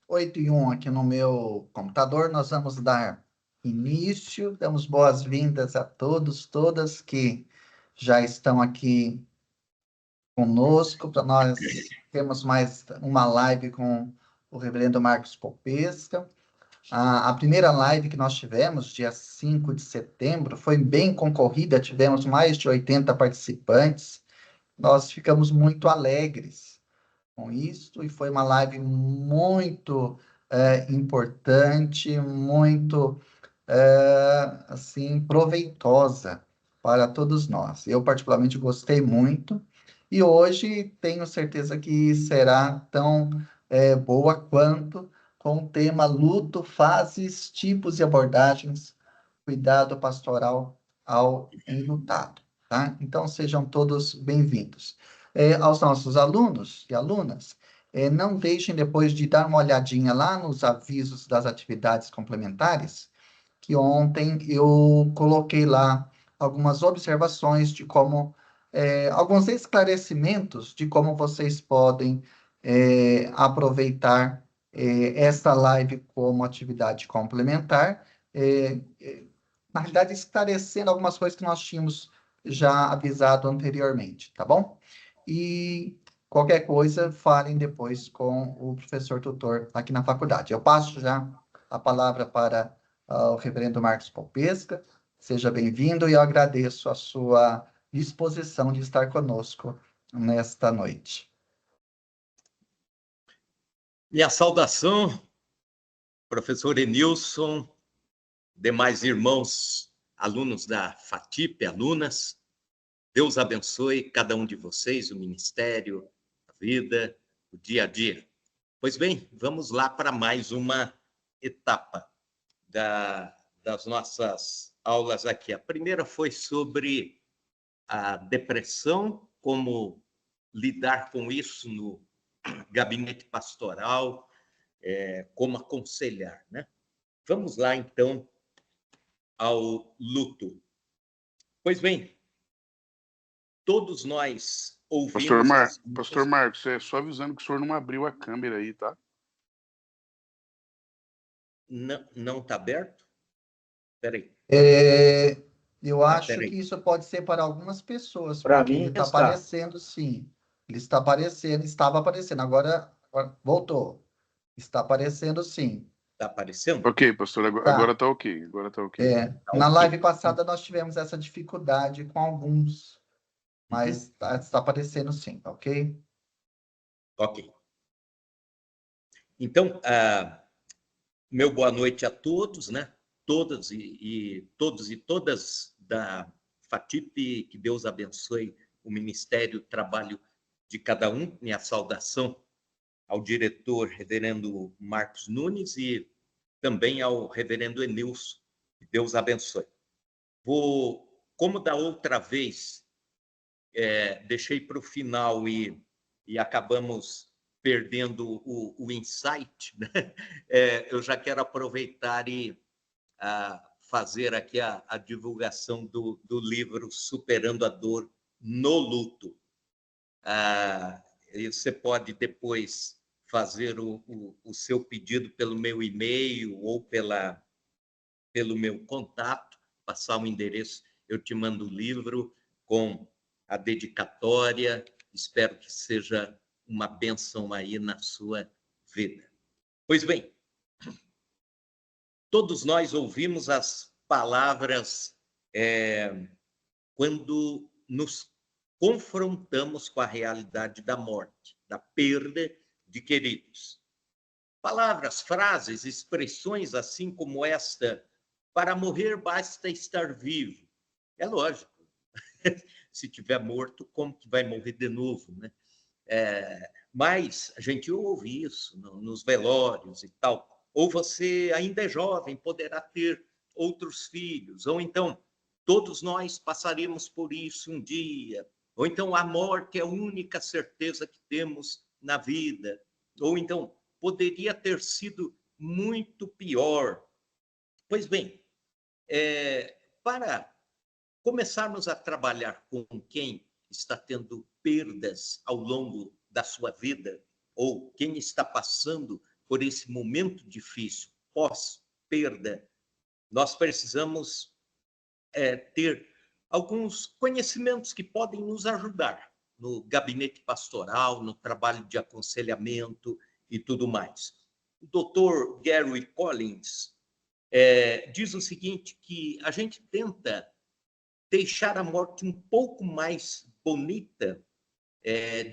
8:01 aqui no meu computador. Nós vamos dar início, damos boas-vindas a todos, todas que já estão aqui conosco, para nós termos mais uma live com o reverendo Marcos Popesca. A primeira live que nós tivemos, dia 5 de setembro, foi bem concorrida, tivemos mais de 80 participantes. Nós ficamos muito alegres com isso, e foi uma live muito importante, muito assim, proveitosa para todos nós. Eu, particularmente, gostei muito, e hoje tenho certeza que será tão boa quanto, com o tema luto, fases, tipos e abordagens, cuidado pastoral ao enlutado, tá? Então, sejam todos bem-vindos. Aos nossos alunos e alunas, não deixem depois de dar uma olhadinha lá nos avisos das atividades complementares, que ontem eu coloquei lá algumas observações de como, alguns esclarecimentos de como vocês podem aproveitar esta live como atividade complementar, na realidade esclarecendo algumas coisas que nós tínhamos já avisado anteriormente, tá bom? E qualquer coisa, falem depois com o professor tutor aqui na faculdade. Eu passo já a palavra para o reverendo Marcos Popesca. Seja bem-vindo, e eu agradeço a sua disposição de estar conosco nesta noite. Minha saudação, professor Enilson, demais irmãos, alunos da FATIP, alunas. Deus abençoe cada um de vocês, o ministério, a vida, o dia a dia. Pois bem, vamos lá para mais uma etapa das nossas aulas aqui. A primeira foi sobre a depressão, como lidar com isso no gabinete pastoral, como aconselhar, né? Vamos lá, então, ao luto. Pois bem, todos nós ouvimos... Pastor Marcos, só avisando que o senhor não abriu a câmera aí, tá? Não está aberto? Espera aí. Eu acho que isso pode ser para algumas pessoas, para porque mim ele está aparecendo, sim. Ele está aparecendo, estava aparecendo, agora voltou. Está aparecendo, sim. Está aparecendo? Ok, pastor, agora está ok. Agora tá ok. Na live passada nós tivemos essa dificuldade com alguns, mas está aparecendo, sim, ok? Ok. Então, meu boa noite a todos, né? Todos e todas da FATIP, que Deus abençoe o ministério, o trabalho de cada um. Minha saudação ao diretor, reverendo Marcos Nunes, e também ao reverendo Enilson, que Deus abençoe. Como da outra vez, deixei para o final e acabamos perdendo o insight, né? Eu já quero aproveitar e fazer aqui a divulgação do livro Superando a Dor no Luto. E você pode depois fazer o seu pedido pelo meu e-mail ou pelo meu contato, passar o endereço, eu te mando o livro com a dedicatória. Espero que seja uma bênção aí na sua vida. Pois bem, todos nós ouvimos as palavras quando nos confrontamos com a realidade da morte, da perda de queridos. Palavras, frases, expressões assim como esta: para morrer basta estar vivo. É lógico. Se tiver morto, como que vai morrer de novo, né? Mas a gente ouve isso nos velórios e tal. Ou você ainda é jovem, poderá ter outros filhos. Ou então, todos nós passaremos por isso um dia. Ou então, a morte é a única certeza que temos na vida. Ou então, poderia ter sido muito pior. Pois bem, para começarmos a trabalhar com quem está tendo perdas ao longo da sua vida, ou quem está passando por esse momento difícil, pós-perda, nós precisamos ter alguns conhecimentos que podem nos ajudar no gabinete pastoral, no trabalho de aconselhamento e tudo mais. O Dr. Gary Collins diz o seguinte, que a gente tenta deixar a morte um pouco mais bonita,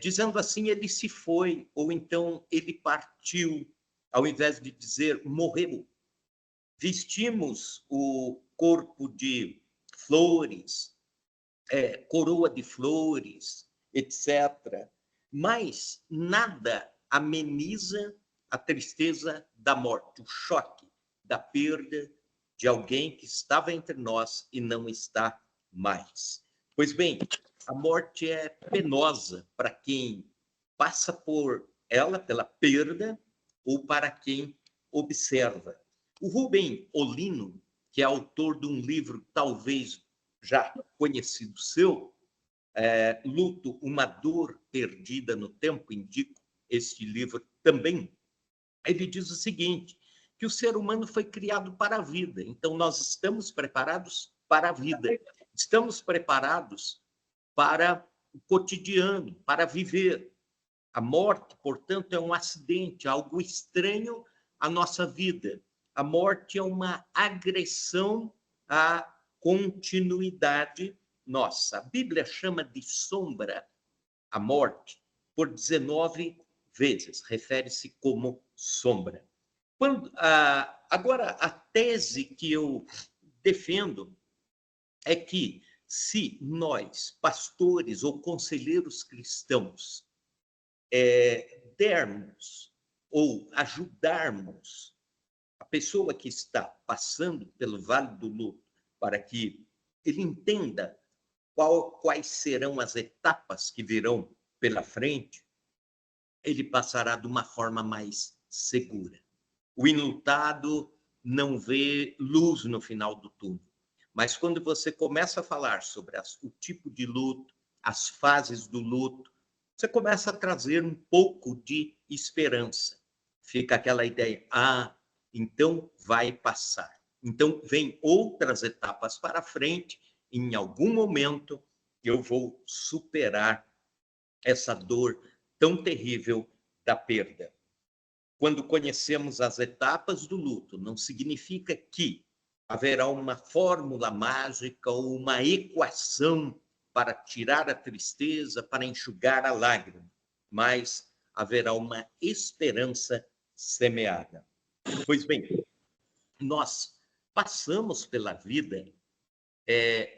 dizendo assim, ele se foi, ou então ele partiu, ao invés de dizer morreu. Vestimos o corpo de flores, coroa de flores, etc. Mas nada ameniza a tristeza da morte, o choque da perda de alguém que estava entre nós e não está mais. Pois bem, a morte é penosa para quem passa por ela, pela perda, ou para quem observa. O Rubem Olino, que é autor de um livro talvez já conhecido seu, Luto, uma dor perdida no tempo, indico este livro também, ele diz o seguinte, que o ser humano foi criado para a vida, então nós estamos preparados para a vida, estamos preparados para o cotidiano, para viver. A morte, portanto, é um acidente, algo estranho à nossa vida. A morte é uma agressão à continuidade nossa. A Bíblia chama de sombra a morte por 19 vezes, refere-se como sombra. Agora, a tese que eu defendo é que se nós, pastores ou conselheiros cristãos, dermos ou ajudarmos a pessoa que está passando pelo vale do luto para que ele entenda quais serão as etapas que virão pela frente, ele passará de uma forma mais segura. O enlutado não vê luz no final do túnel. Mas quando você começa a falar sobre o tipo de luto, as fases do luto, você começa a trazer um pouco de esperança. Fica aquela ideia, então vai passar. Então vem outras etapas para frente, e em algum momento eu vou superar essa dor tão terrível da perda. Quando conhecemos as etapas do luto, não significa que haverá uma fórmula mágica ou uma equação para tirar a tristeza, para enxugar a lágrima, mas haverá uma esperança semeada. Pois bem, nós passamos pela vida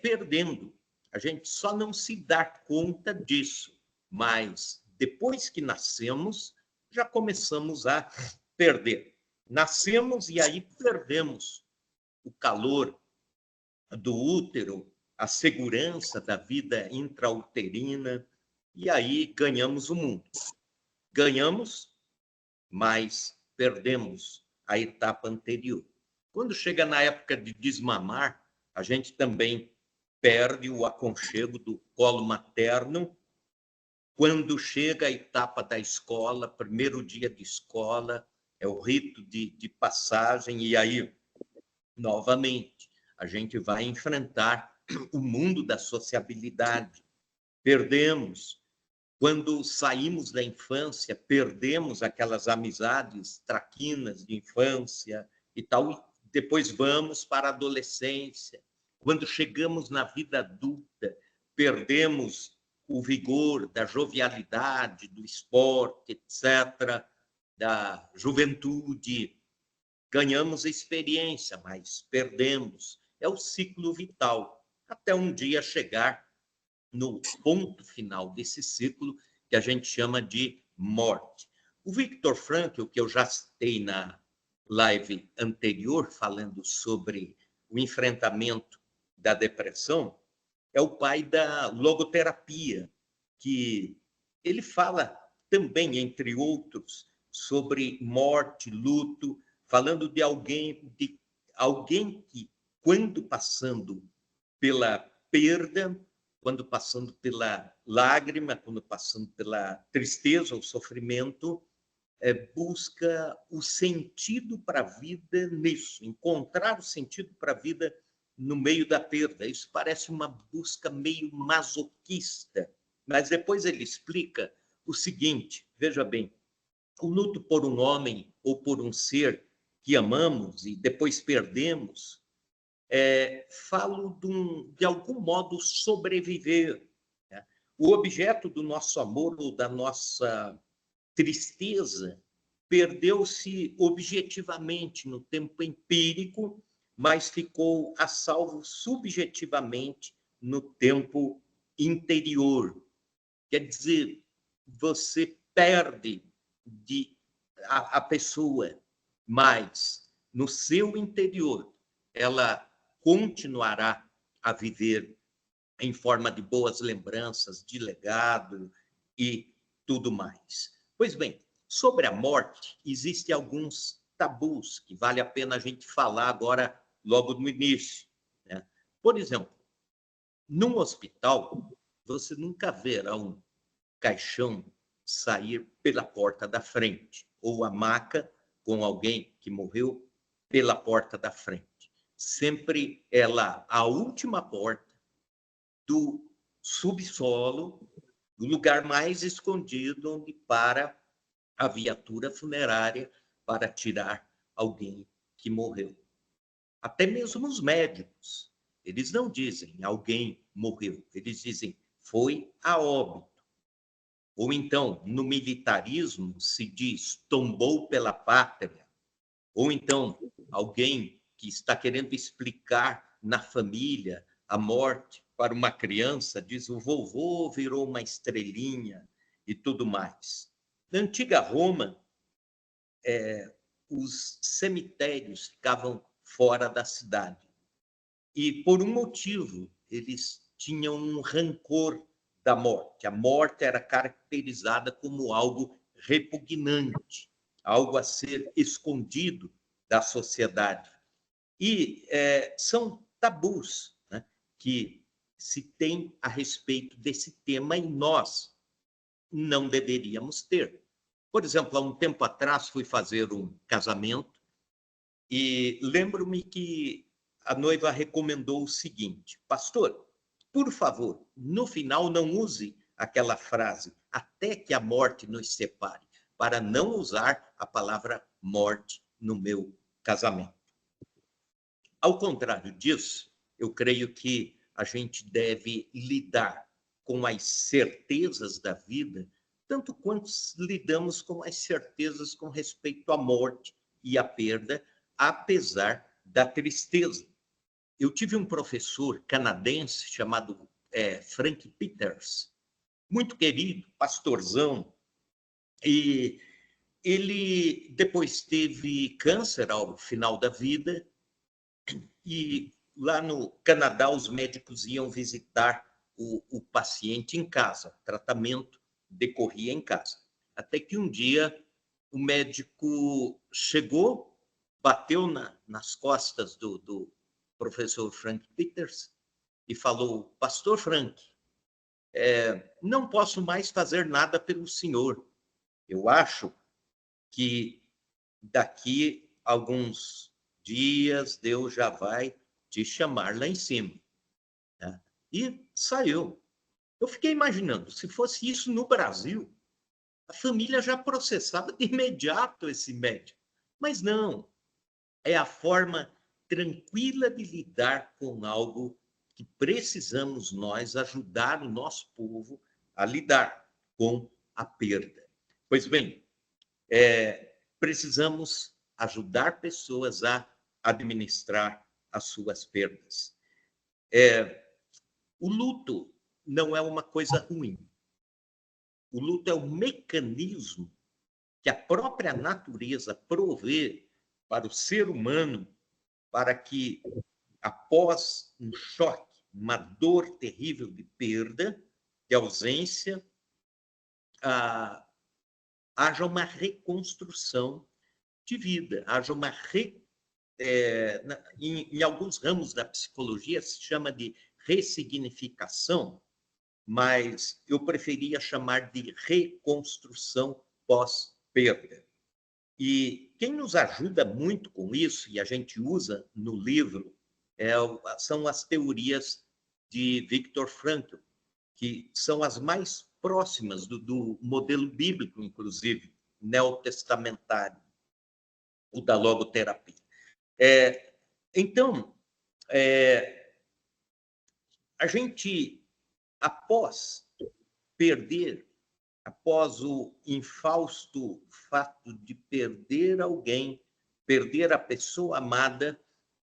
perdendo. A gente só não se dá conta disso, mas depois que nascemos, já começamos a perder. Nascemos e aí perdemos o calor do útero, a segurança da vida intrauterina, e aí ganhamos o mundo. Ganhamos, mas perdemos a etapa anterior. Quando chega na época de desmamar, a gente também perde o aconchego do colo materno. Quando chega a etapa da escola, primeiro dia de escola, é o rito de passagem, e aí, novamente, a gente vai enfrentar o mundo da sociabilidade. Perdemos. Quando saímos da infância, perdemos aquelas amizades traquinas de infância e tal, e depois vamos para a adolescência. Quando chegamos na vida adulta, perdemos o vigor da jovialidade, do esporte, etc., da juventude. Ganhamos experiência, mas perdemos. É o ciclo vital, até um dia chegar no ponto final desse ciclo, que a gente chama de morte. O Viktor Frankl, que eu já citei na live anterior, falando sobre o enfrentamento da depressão, é o pai da logoterapia, que ele fala também, entre outros, sobre morte, luto, falando de alguém que, quando passando pela perda, quando passando pela lágrima, quando passando pela tristeza ou sofrimento, busca o sentido para a vida nisso, encontrar o sentido para a vida no meio da perda. Isso parece uma busca meio masoquista, mas depois ele explica o seguinte, veja bem, o luto por um homem ou por um ser que amamos e depois perdemos, falo de algum modo sobreviver, né? O objeto do nosso amor ou da nossa tristeza perdeu-se objetivamente no tempo empírico, mas ficou a salvo subjetivamente no tempo interior. Quer dizer, você perde a pessoa, mas no seu interior ela continuará a viver em forma de boas lembranças, de legado e tudo mais. Pois bem, sobre a morte, existem alguns tabus que vale a pena a gente falar agora, logo no início, né? Por exemplo, num hospital, você nunca verá um caixão sair pela porta da frente, ou a maca com alguém que morreu pela porta da frente. Sempre é lá a última porta do subsolo, do lugar mais escondido onde para a viatura funerária para tirar alguém que morreu. Até mesmo os médicos, eles não dizem alguém morreu, eles dizem foi a óbito. Ou então, no militarismo, se diz tombou pela pátria. Ou então, alguém que está querendo explicar na família a morte para uma criança diz o vovô virou uma estrelinha e tudo mais. Na antiga Roma, os cemitérios ficavam fora da cidade. E, por um motivo, eles tinham um rancor da morte. A morte era caracterizada como algo repugnante, algo a ser escondido da sociedade. E são tabus, né, que se tem a respeito desse tema e nós não deveríamos ter. Por exemplo, há um tempo atrás fui fazer um casamento e lembro-me que a noiva recomendou o seguinte: pastor, por favor, no final não use aquela frase até que a morte nos separe, para não usar a palavra morte no meu casamento. Ao contrário disso, eu creio que a gente deve lidar com as certezas da vida, tanto quanto lidamos com as certezas com respeito à morte e à perda, apesar da tristeza. Eu tive um professor canadense chamado Frank Peters, muito querido, pastorzão, e ele depois teve câncer ao final da vida, e lá no Canadá os médicos iam visitar o paciente em casa, o tratamento decorria em casa. Até que um dia o médico chegou, bateu nas costas do professor Frank Peters e falou: pastor Frank, não posso mais fazer nada pelo senhor. Eu acho que daqui a alguns dias Deus já vai te chamar lá em cima. Né? E saiu. Eu fiquei imaginando, se fosse isso no Brasil, a família já processava de imediato esse médico. Mas não, é a forma tranquila de lidar com algo que precisamos nós ajudar o nosso povo a lidar com a perda. Pois bem, precisamos ajudar pessoas a administrar as suas perdas. O luto não é uma coisa ruim. O luto é um mecanismo que a própria natureza provê para o ser humano para que, após um choque, uma dor terrível de perda, de ausência, haja uma reconstrução de vida, haja uma em alguns ramos da psicologia se chama de ressignificação, mas eu preferia chamar de reconstrução pós-perda. E quem nos ajuda muito com isso, e a gente usa no livro, são as teorias de Viktor Frankl, que são as mais próximas do modelo bíblico, inclusive, neotestamentário, o da logoterapia. Então, a gente, após perder, após o infausto fato de perder alguém, perder a pessoa amada,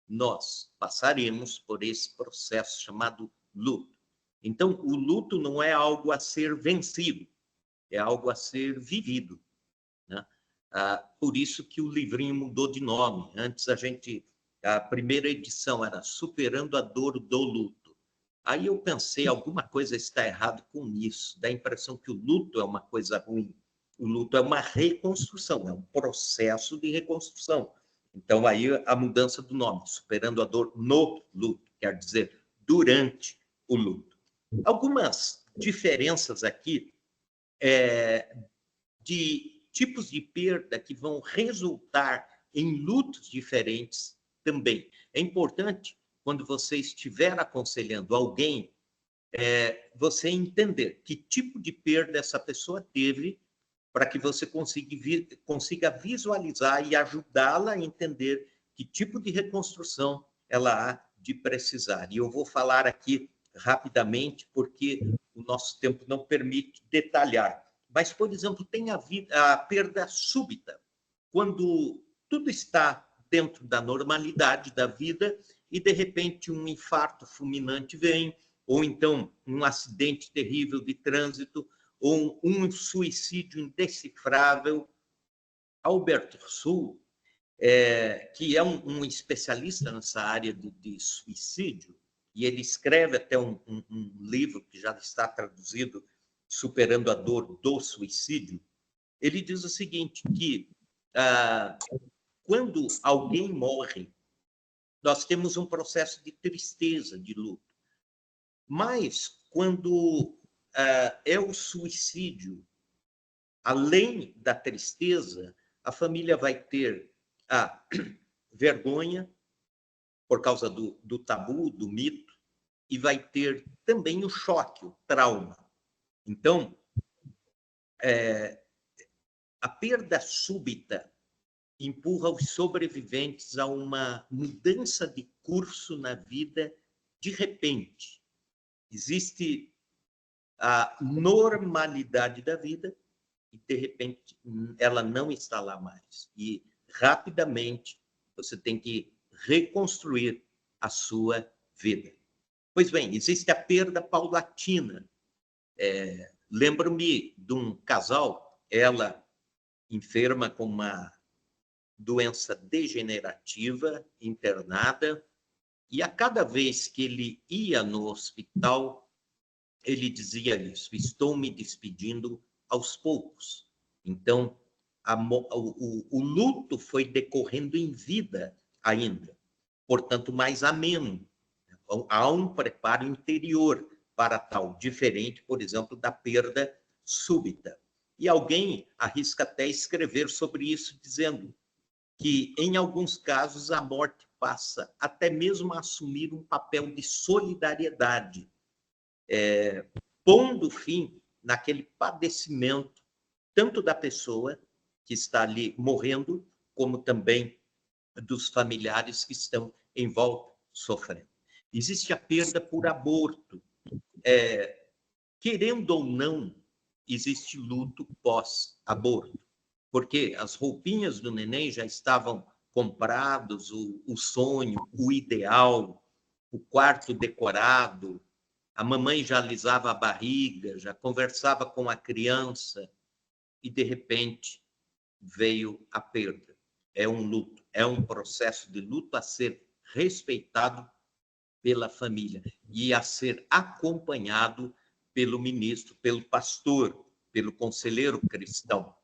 nós passaremos por esse processo chamado luto. Então, o luto não é algo a ser vencido, é algo a ser vivido, né? Por isso que o livrinho mudou de nome. Antes a primeira edição era Superando a Dor do Luto. Aí eu pensei, alguma coisa está errada com isso. Dá a impressão que o luto é uma coisa ruim. O luto é uma reconstrução, é um processo de reconstrução. Então, aí a mudança do nome, Superando a Dor no Luto, quer dizer, durante o luto. Algumas diferenças aqui de tipos de perda que vão resultar em lutos diferentes também. É importante, quando você estiver aconselhando alguém, você entender que tipo de perda essa pessoa teve, para que você consiga visualizar e ajudá-la a entender que tipo de reconstrução ela há de precisar. E eu vou falar aqui rapidamente, porque o nosso tempo não permite detalhar. Mas, por exemplo, tem a perda súbita, quando tudo está dentro da normalidade da vida e, de repente, um infarto fulminante vem, ou então um acidente terrível de trânsito, ou um suicídio indecifrável. Albert Sul, que é um especialista nessa área de suicídio, e ele escreve até um livro que já está traduzido, Superando a Dor do Suicídio. Ele diz o seguinte, que quando alguém morre, nós temos um processo de tristeza, de luto. Mas, quando é o suicídio, além da tristeza, a família vai ter a vergonha, por causa do tabu, do mito, e vai ter também o choque, o trauma. Então, a perda súbita empurra os sobreviventes a uma mudança de curso na vida de repente. Existe a normalidade da vida e, de repente, ela não está lá mais. E, rapidamente, você tem que reconstruir a sua vida. Pois bem, existe a perda paulatina. Lembro-me de um casal, ela enferma com uma doença degenerativa, internada, e a cada vez que ele ia no hospital, ele dizia isso: estou me despedindo aos poucos. Então, o luto foi decorrendo em vida ainda, portanto, mais ameno. Há um preparo interior para tal, diferente, por exemplo, da perda súbita. E alguém arrisca até escrever sobre isso, dizendo que, em alguns casos, a morte passa até mesmo a assumir um papel de solidariedade, pondo fim naquele padecimento, tanto da pessoa que está ali morrendo, como também dos familiares que estão em volta sofrendo. Existe a perda por aborto. Querendo ou não, existe luto pós-aborto, porque as roupinhas do neném já estavam comprados, o sonho, o ideal, o quarto decorado, a mamãe já alisava a barriga, já conversava com a criança, e, de repente, veio a perda. É um luto, é um processo de luto a ser respeitado pela família e a ser acompanhado pelo ministro, pelo pastor, pelo conselheiro cristão.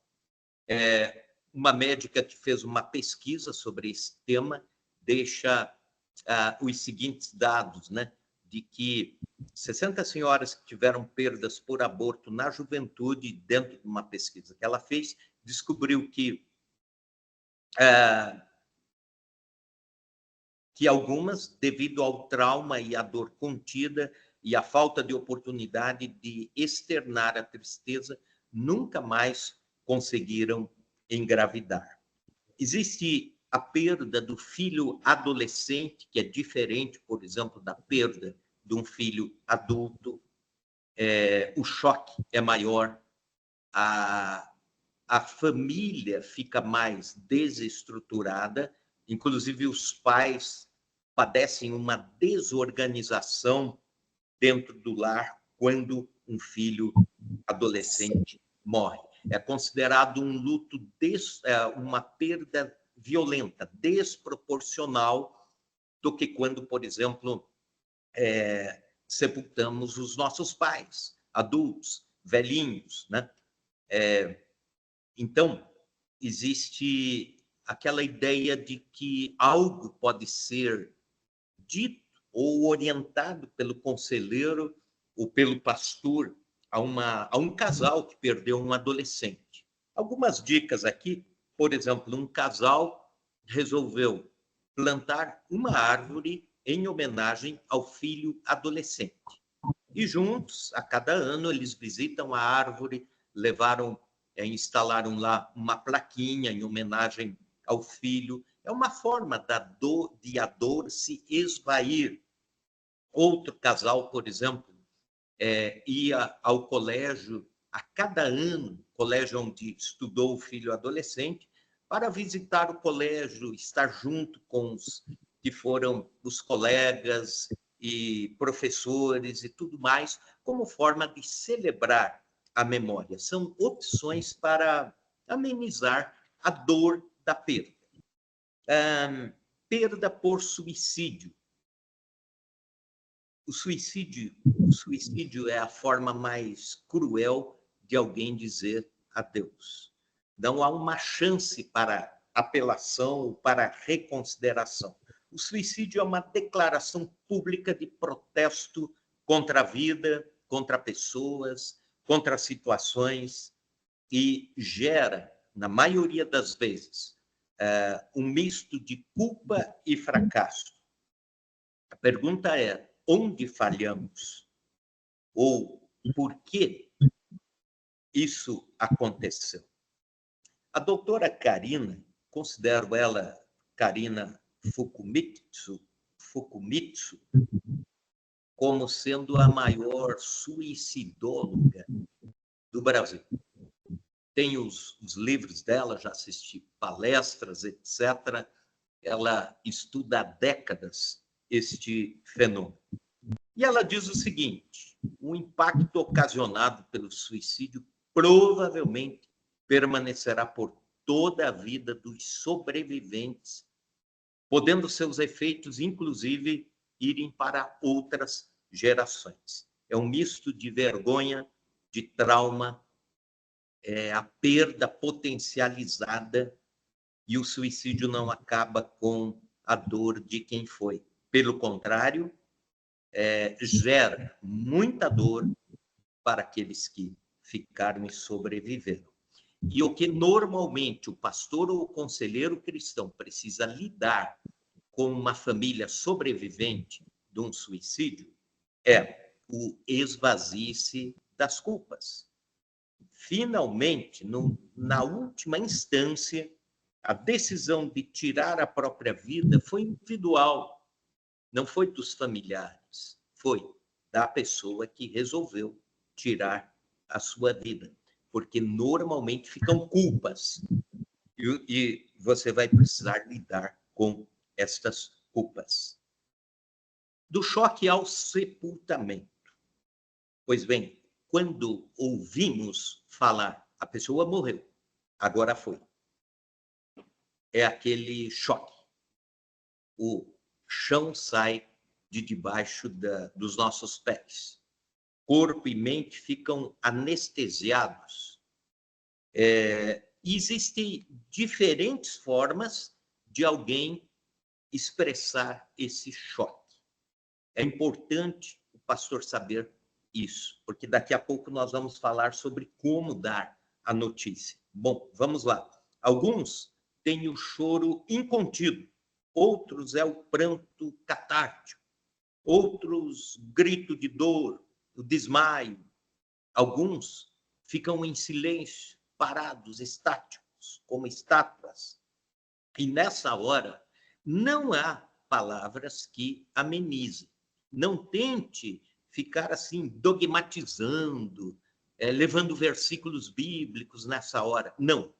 Uma médica que fez uma pesquisa sobre esse tema deixa os seguintes dados, né? De que 60 senhoras que tiveram perdas por aborto na juventude, dentro de uma pesquisa que ela fez, descobriu que que algumas, devido ao trauma e à dor contida e à falta de oportunidade de externar a tristeza, nunca mais conseguiram engravidar. Existe a perda do filho adolescente, que é diferente, por exemplo, da perda de um filho adulto. O choque é maior, a família fica mais desestruturada, inclusive os pais padecem uma desorganização dentro do lar quando um filho adolescente morre. É considerado um luto, uma perda violenta, desproporcional do que quando, por exemplo, sepultamos os nossos pais, adultos, velhinhos, né? Então, existe aquela ideia de que algo pode ser dito ou orientado pelo conselheiro ou pelo pastor a um casal que perdeu um adolescente. Algumas dicas aqui, por exemplo, um casal resolveu plantar uma árvore em homenagem ao filho adolescente. E juntos, a cada ano, eles visitam a árvore, instalaram lá uma plaquinha em homenagem ao filho. É uma forma de a dor se esvair. Outro casal, por exemplo, ia ao colégio a cada ano, colégio onde estudou o filho adolescente, para visitar o colégio, estar junto com os que foram os colegas e professores e tudo mais, como forma de celebrar a memória. São opções para amenizar a dor da perda. Perda por suicídio. O suicídio é a forma mais cruel de alguém dizer adeus. Não há uma chance para apelação, para reconsideração. O suicídio é uma declaração pública de protesto contra a vida, contra pessoas, contra situações, e gera, na maioria das vezes, um misto de culpa e fracasso. A pergunta é: onde falhamos? Ou por que isso aconteceu? A doutora Karina, considero ela, Karina Fukumitsu, como sendo a maior suicidóloga do Brasil. Tenho os livros dela, já assisti palestras, etc. Ela estuda há décadas este fenômeno. E ela diz o seguinte: o impacto ocasionado pelo suicídio provavelmente permanecerá por toda a vida dos sobreviventes, podendo seus efeitos, inclusive, irem para outras gerações. É um misto de vergonha, de trauma, a perda potencializada, e o suicídio não acaba com a dor de quem foi. Pelo contrário, gera muita dor para aqueles que ficaram e sobreviveram. E o que normalmente o pastor ou o conselheiro cristão precisa lidar com uma família sobrevivente de um suicídio é o esvazie-se das culpas. Finalmente, na última instância, a decisão de tirar a própria vida foi individual, não foi dos familiares, foi da pessoa que resolveu tirar a sua vida, porque normalmente ficam culpas e você vai precisar lidar com estas culpas. Do choque ao sepultamento. Pois bem, quando ouvimos falar, a pessoa morreu, agora foi. É aquele choque. O chão sai de debaixo dos nossos pés. Corpo e mente ficam anestesiados. Existem diferentes formas de alguém expressar esse choque. É importante o pastor saber isso, porque daqui a pouco nós vamos falar sobre como dar a notícia. Bom, vamos lá. Alguns têm o choro incontido, outros é o pranto catártico, outros grito de dor, o desmaio. Alguns ficam em silêncio, parados, estáticos, como estátuas. E nessa hora, não há palavras que amenizem. Não tente ficar assim, dogmatizando, levando versículos bíblicos nessa hora. Não.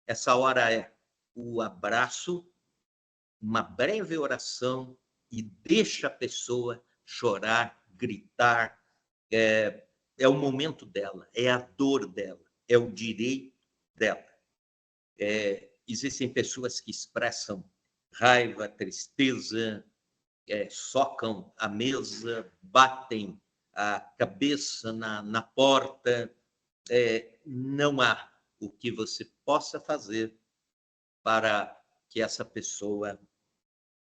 Essa hora é o abraço, uma breve oração e deixa a pessoa chorar, gritar. É o momento dela, é a dor dela, é o direito dela. Existem pessoas que expressam raiva, tristeza, socam a mesa, batem a cabeça na porta. Não há o que você possa fazer para que essa pessoa,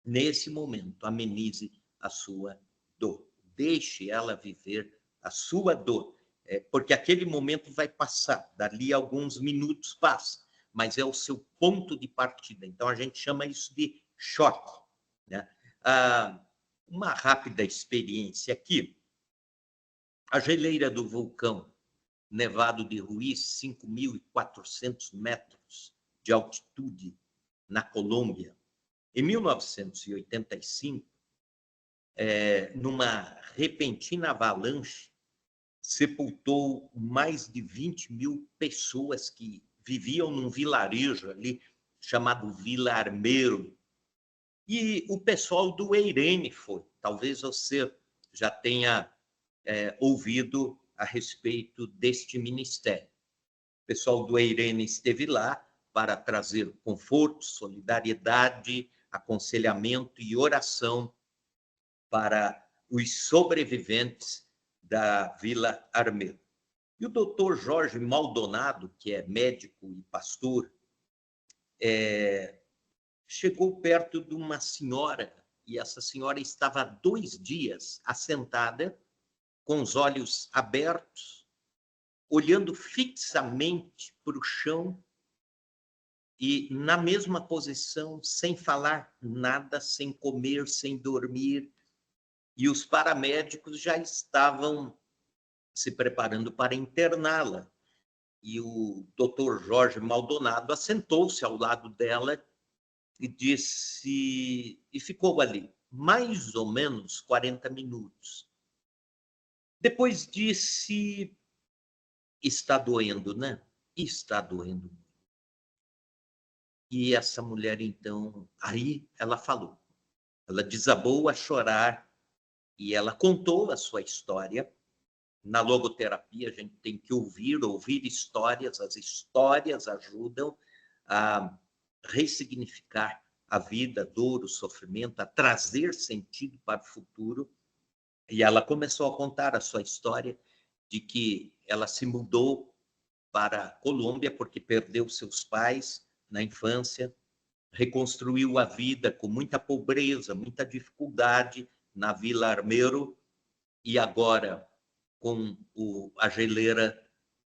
nesse momento, amenize a sua dor. Deixe ela viver a sua dor, porque aquele momento vai passar, dali a alguns minutos passa, mas é o seu ponto de partida. Então, a gente chama isso de choque, né? Uma rápida experiência aqui. A geleira do vulcão Nevado de Ruiz, 5.400 metros de altitude, na Colômbia, em 1985, numa repentina avalanche, sepultou mais de 20.000 pessoas que viviam num vilarejo ali, chamado Vila Armeiro. E o pessoal do EIRENE foi. Talvez você já tenha ouvido a respeito deste ministério. O pessoal do EIRENE esteve lá para trazer conforto, solidariedade, aconselhamento e oração para os sobreviventes da Vila Armeiro. E o doutor Jorge Maldonado, que é médico e pastor, chegou perto de uma senhora, e essa senhora estava há 2 dias assentada, com os olhos abertos, olhando fixamente para o chão e na mesma posição, sem falar nada, sem comer, sem dormir. E os paramédicos já estavam se preparando para interná-la. E o doutor Jorge Maldonado assentou-se ao lado dela e disse, e ficou ali, mais ou menos 40 minutos. Depois disse, está doendo, né? Está doendo. E essa mulher, então, aí ela falou. Ela desabou a chorar e ela contou a sua história. Na logoterapia, a gente tem que ouvir histórias. As histórias ajudam a ressignificar a vida, a dor, o sofrimento, a trazer sentido para o futuro. E ela começou a contar a sua história de que ela se mudou para a Colômbia porque perdeu seus pais na infância, reconstruiu a vida com muita pobreza, muita dificuldade na Vila Armeiro, e agora, com a geleira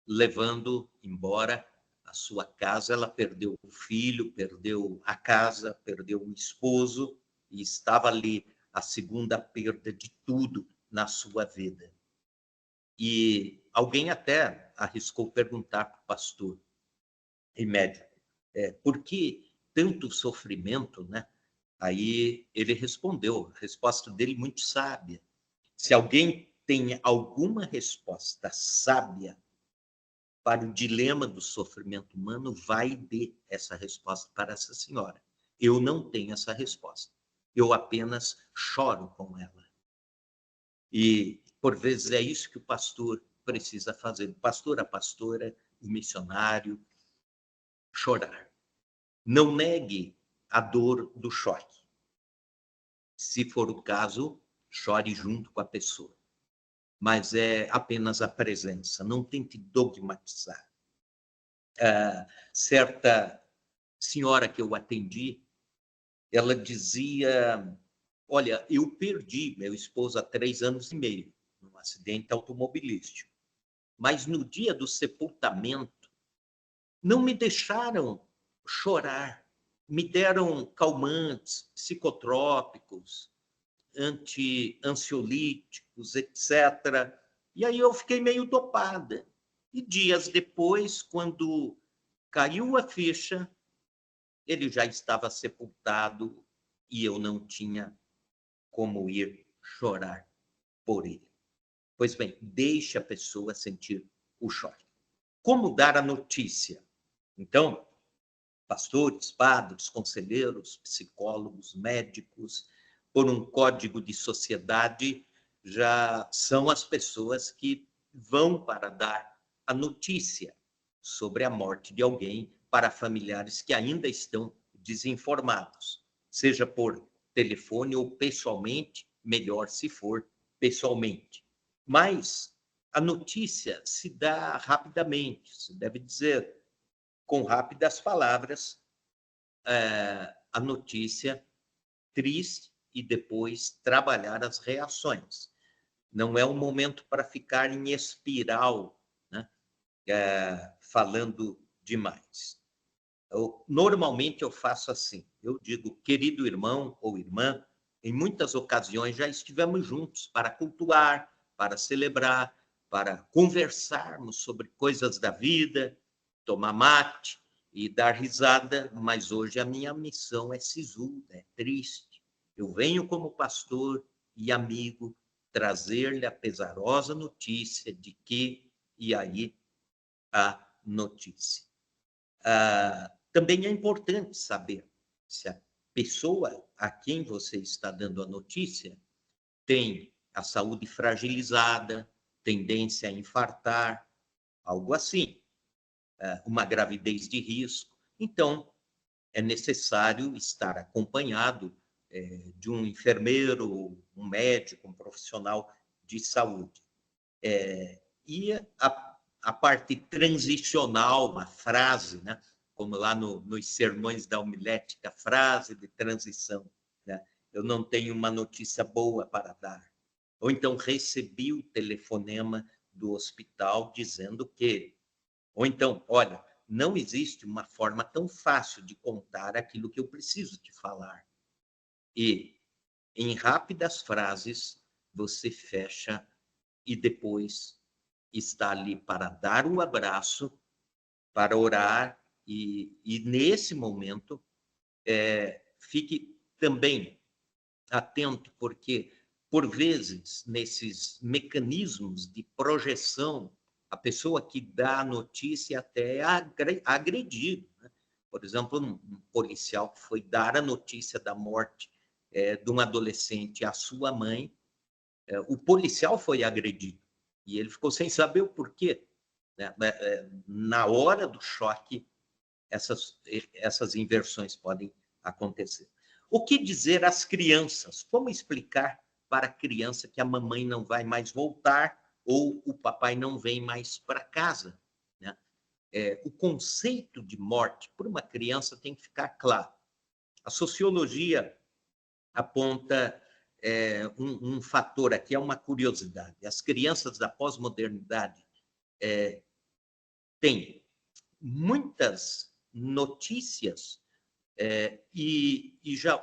levando embora a sua casa, ela perdeu o filho, perdeu a casa, perdeu o esposo, e estava ali a segunda perda de tudo na sua vida. E alguém até arriscou perguntar para o pastor e médico, por que tanto sofrimento, né? Aí ele respondeu, a resposta dele muito sábia. Se alguém tem alguma resposta sábia para o dilema do sofrimento humano, vai dar essa resposta para essa senhora. Eu não tenho essa resposta. Eu apenas choro com ela. E, por vezes, é isso que o pastor precisa fazer. O pastor, a pastora, o missionário, chorar. Não negue a dor do choque. Se for o caso, chore junto com a pessoa. Mas é apenas a presença, não tente dogmatizar. Certa senhora que eu atendi, ela dizia, olha, eu perdi meu esposo há 3 anos e meio, num acidente automobilístico. Mas no dia do sepultamento, não me deixaram chorar, me deram calmantes, psicotrópicos, ansiolíticos, etc. E aí eu fiquei meio dopada. E dias depois, quando caiu a ficha, ele já estava sepultado e eu não tinha como ir chorar por ele. Pois bem, deixe a pessoa sentir o choque. Como dar a notícia? Então, pastores, padres, conselheiros, psicólogos, médicos, por um código de sociedade, já são as pessoas que vão para dar a notícia sobre a morte de alguém para familiares que ainda estão desinformados, seja por telefone ou pessoalmente, melhor se for pessoalmente. Mas a notícia se dá rapidamente, se deve dizer, com rápidas palavras, a notícia triste e depois trabalhar as reações. Não é um momento para ficar em espiral, né? Falando demais. Normalmente eu faço assim, eu digo, querido irmão ou irmã, em muitas ocasiões já estivemos juntos para cultuar, para celebrar, para conversarmos sobre coisas da vida, tomar mate e dar risada, mas hoje a minha missão é sisuda, é triste. Eu venho como pastor e amigo trazer-lhe a pesarosa notícia de que, e aí a notícia. Também é importante saber se a pessoa a quem você está dando a notícia tem a saúde fragilizada, tendência a infartar, algo assim, uma gravidez de risco. Então, é necessário estar acompanhado de um enfermeiro, um médico, um profissional de saúde. E a parte transicional, a frase, né? Como lá nos sermões da homilética, frase de transição, né? Eu não tenho uma notícia boa para dar. Ou então recebi o telefonema do hospital dizendo que, ou então, olha, não existe uma forma tão fácil de contar aquilo que eu preciso te falar. E, em rápidas frases, você fecha e depois está ali para dar o abraço, para orar, e nesse momento, fique também atento, porque, por vezes, nesses mecanismos de projeção, a pessoa que dá a notícia até é agredido, né? Por exemplo, um policial que foi dar a notícia da morte de um adolescente à sua mãe, o policial foi agredido e ele ficou sem saber o porquê, né? Na hora do choque, essas inversões podem acontecer. O que dizer às crianças? Como explicar para a criança que a mamãe não vai mais voltar ou o papai não vem mais para casa, né? O conceito de morte para uma criança tem que ficar claro. A sociologia aponta um fator aqui, é uma curiosidade. As crianças da pós-modernidade têm muitas notícias e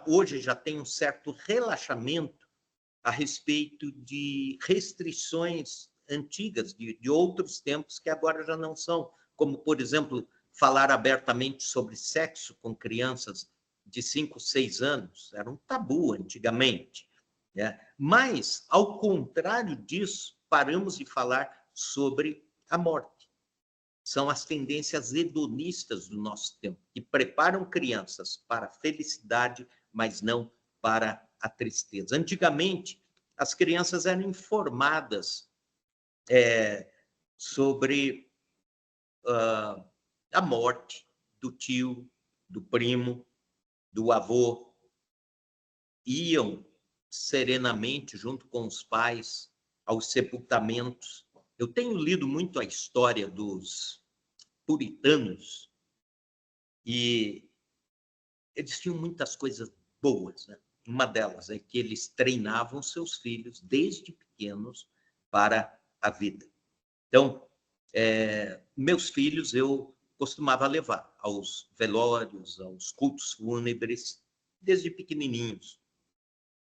hoje já tem um certo relaxamento a respeito de restrições antigas, de outros tempos que agora já não são, como, por exemplo, falar abertamente sobre sexo com crianças de 5, 6 anos, era um tabu antigamente, né? Mas, ao contrário disso, paramos de falar sobre a morte. São as tendências hedonistas do nosso tempo, que preparam crianças para a felicidade, mas não para a tristeza. Antigamente, as crianças eram informadas sobre a morte do tio, do primo, do avô, iam serenamente junto com os pais aos sepultamentos. Eu tenho lido muito a história dos puritanos e eles tinham muitas coisas boas, né? Uma delas é que eles treinavam seus filhos desde pequenos para a vida. Então, meus filhos, eu costumava levar aos velórios, aos cultos fúnebres, desde pequenininhos,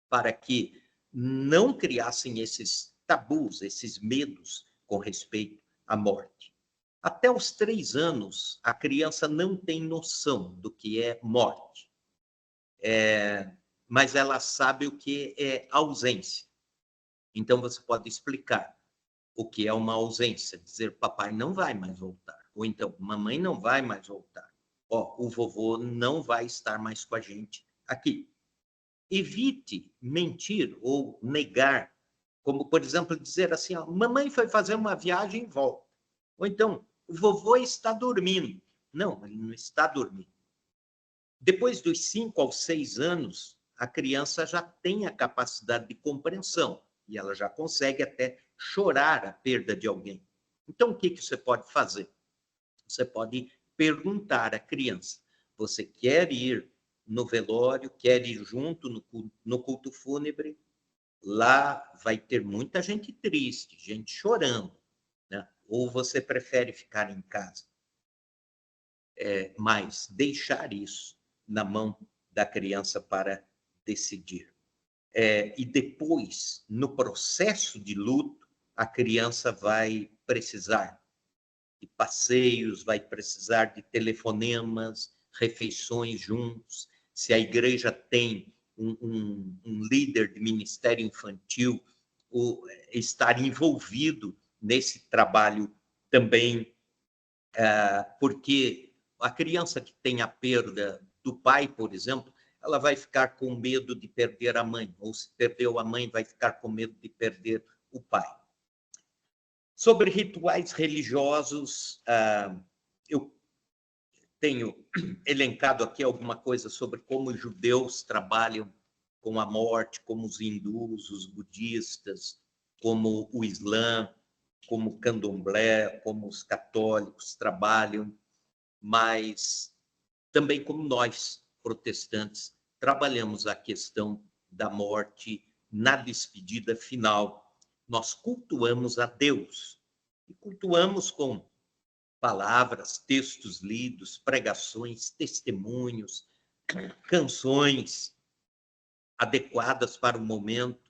para que não criassem esses tabus, esses medos com respeito à morte. Até os 3 anos, a criança não tem noção do que é morte, mas ela sabe o que é ausência. Então, você pode explicar o que é uma ausência, dizer papai não vai mais voltar, ou então mamãe não vai mais voltar, o vovô não vai estar mais com a gente aqui. Evite mentir ou negar, como, por exemplo, dizer assim, mamãe foi fazer uma viagem e volta. Ou então, o vovô está dormindo. Não, ele não está dormindo. Depois dos 5 aos 6 anos, a criança já tem a capacidade de compreensão e ela já consegue até chorar a perda de alguém. Então, o que você pode fazer? Você pode perguntar à criança, você quer ir no velório, quer ir junto no culto fúnebre? Lá vai ter muita gente triste, gente chorando, né? Ou você prefere ficar em casa? Mas deixar isso na mão da criança para decidir. E depois, no processo de luto, a criança vai precisar de passeios, vai precisar de telefonemas, refeições juntos. Se a igreja tem um líder de ministério infantil, estar envolvido nesse trabalho também, porque a criança que tem a perda do pai, por exemplo, ela vai ficar com medo de perder a mãe, ou se perdeu a mãe, vai ficar com medo de perder o pai. Sobre rituais religiosos, eu tenho elencado aqui alguma coisa sobre como os judeus trabalham com a morte, como os hindus, os budistas, como o Islã, como o candomblé, como os católicos trabalham, mas também como nós, protestantes, trabalhamos a questão da morte na despedida final. Nós cultuamos a Deus e cultuamos com palavras, textos lidos, pregações, testemunhos, canções adequadas para o momento.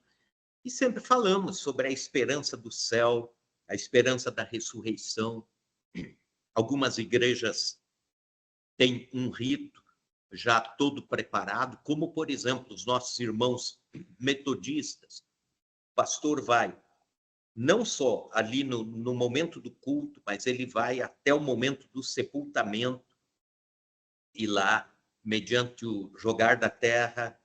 E sempre falamos sobre a esperança do céu, a esperança da ressurreição. Algumas igrejas têm um rito já todo preparado, como, por exemplo, os nossos irmãos metodistas. O pastor vai não só ali no momento do culto, mas ele vai até o momento do sepultamento e lá, mediante o jogar da terra,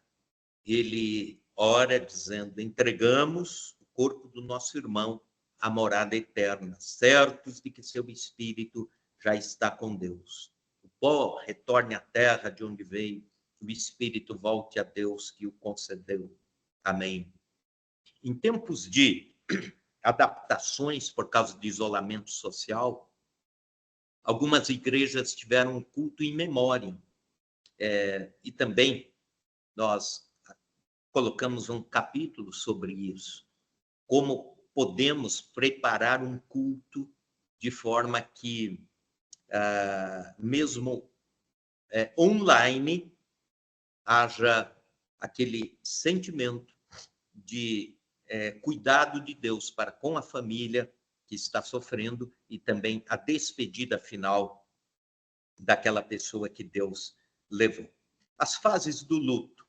ele ora dizendo, entregamos o corpo do nosso irmão à morada eterna, certos de que seu espírito já está com Deus. O pó retorne à terra de onde veio, o espírito volte a Deus que o concedeu. Amém. Em tempos de adaptações por causa de isolamento social, algumas igrejas tiveram um culto em memória. E também nós colocamos um capítulo sobre isso. Como podemos preparar um culto de forma que, mesmo online, haja aquele sentimento de cuidado de Deus para com a família que está sofrendo e também a despedida final daquela pessoa que Deus levou. As fases do luto,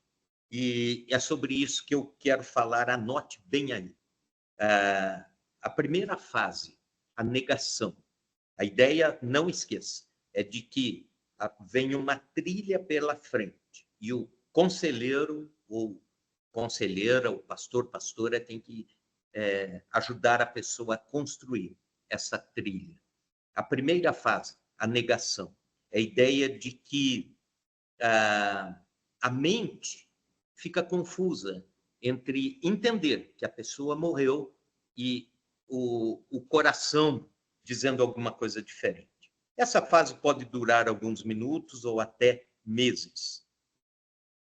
e é sobre isso que eu quero falar, anote bem aí. A primeira fase, a negação. A ideia, não esqueça, é de que vem uma trilha pela frente e o conselheiro ou conselheira, o pastor, pastora, tem que ajudar a pessoa a construir essa trilha. A primeira fase, a negação, é a ideia de que a mente fica confusa entre entender que a pessoa morreu e o coração dizendo alguma coisa diferente. Essa fase pode durar alguns minutos ou até meses.